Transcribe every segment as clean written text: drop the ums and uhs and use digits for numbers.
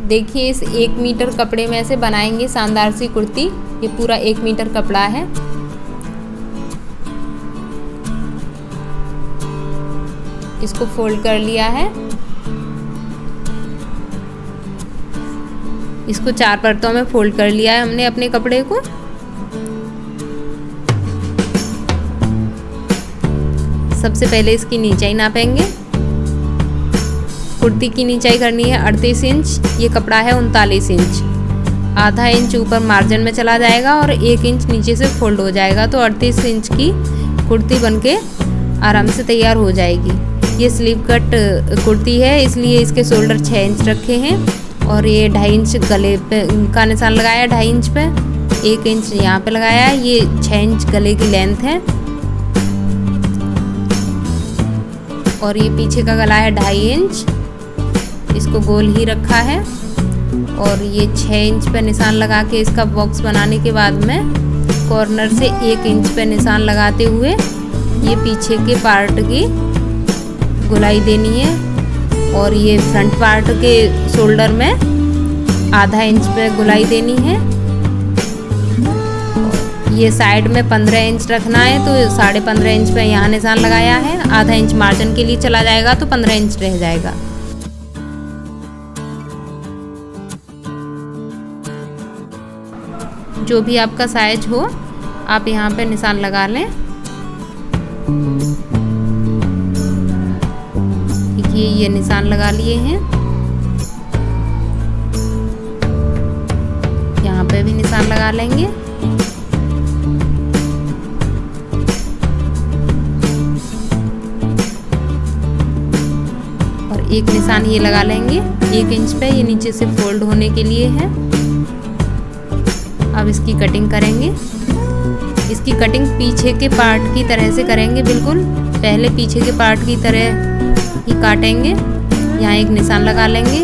देखिए इस 1 मीटर कपड़े में से बनाएंगे शानदार सी कुर्ती। ये पूरा 1 मीटर कपड़ा है। इसको फोल्ड कर लिया है। इसको 4 परतों में फोल्ड कर लिया है हमने अपने कपड़े को। सबसे पहले इसकी नीचाई नापेंगे। कुर्ती की नीचाई करनी है 38 इंच। ये कपड़ा है 39 इंच। आधा इंच ऊपर मार्जिन में चला जाएगा और 1 इंच नीचे से फोल्ड हो जाएगा, तो 38 इंच की कुर्ती बनके आराम से तैयार हो जाएगी। ये स्लीव कट कुर्ती है, इसलिए इसके शोल्डर 6 इंच रखे हैं और ये 2.5 इंच गले पे का निशान लगाया, 2.5 इंच पे 1 इंच यहाँ पे लगाया है। ये 6 इंच गले की लेंथ है और ये पीछे का गला है 2.5 इंच। इसको गोल ही रखा है और ये 6 इंच पे निशान लगा के इसका बॉक्स बनाने के बाद में कॉर्नर से 1 इंच पे निशान लगाते हुए ये पीछे के पार्ट की गोलाई देनी है और ये फ्रंट पार्ट के शोल्डर में आधा इंच पे गोलाई देनी है। ये साइड में 15 इंच रखना है, तो 15.5 इंच पे यहाँ निशान लगाया है। आधा इंच मार्जिन के लिए चला जाएगा तो 15 इंच रह जाएगा। जो भी आपका साइज हो आप यहाँ पे निशान लगा लें। देखिए ये निशान लगा लिए हैं। यहाँ पे भी निशान लगा लेंगे। और एक निशान ये लगा लेंगे 1 इंच पे, ये नीचे से फोल्ड होने के लिए है। अब इसकी कटिंग करेंगे। इसकी कटिंग पीछे के पार्ट की तरह से करेंगे, बिल्कुल पहले पीछे के पार्ट की तरह ही काटेंगे। यहाँ एक निशान लगा लेंगे।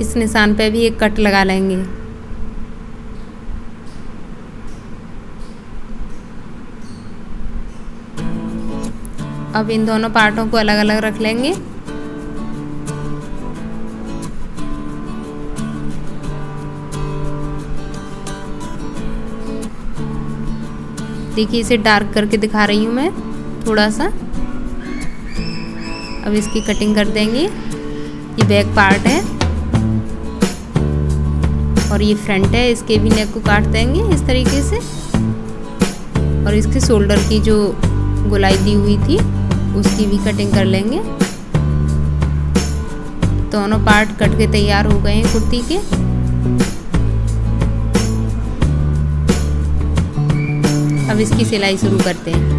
इस निशान पे भी एक कट लगा लेंगे। अब इन दोनों पार्टों को अलग अलग रख लेंगे। देखिए इसे डार्क करके दिखा रही हूँ मैं थोड़ा सा। अब इसकी कटिंग कर देंगे। ये बैक पार्ट है और ये फ्रंट है। इसके भी नेक को काट देंगे इस तरीके से और इसके शोल्डर की जो गोलाई दी हुई थी उसकी भी कटिंग कर लेंगे। दोनों पार्ट कट के तैयार हो गए हैं कुर्ती के। अब इसकी सिलाई शुरू करते हैं।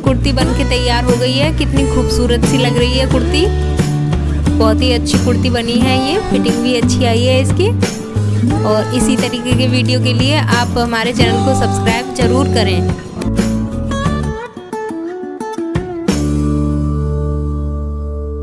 कुर्ती बनके तैयार हो गई है। कितनी खूबसूरत सी लग रही है कुर्ती। बहुत ही अच्छी कुर्ती बनी है, ये फिटिंग भी अच्छी आई है इसकी। और इसी तरीके के वीडियो के लिए आप हमारे चैनल को सब्सक्राइब ज़रूर करें।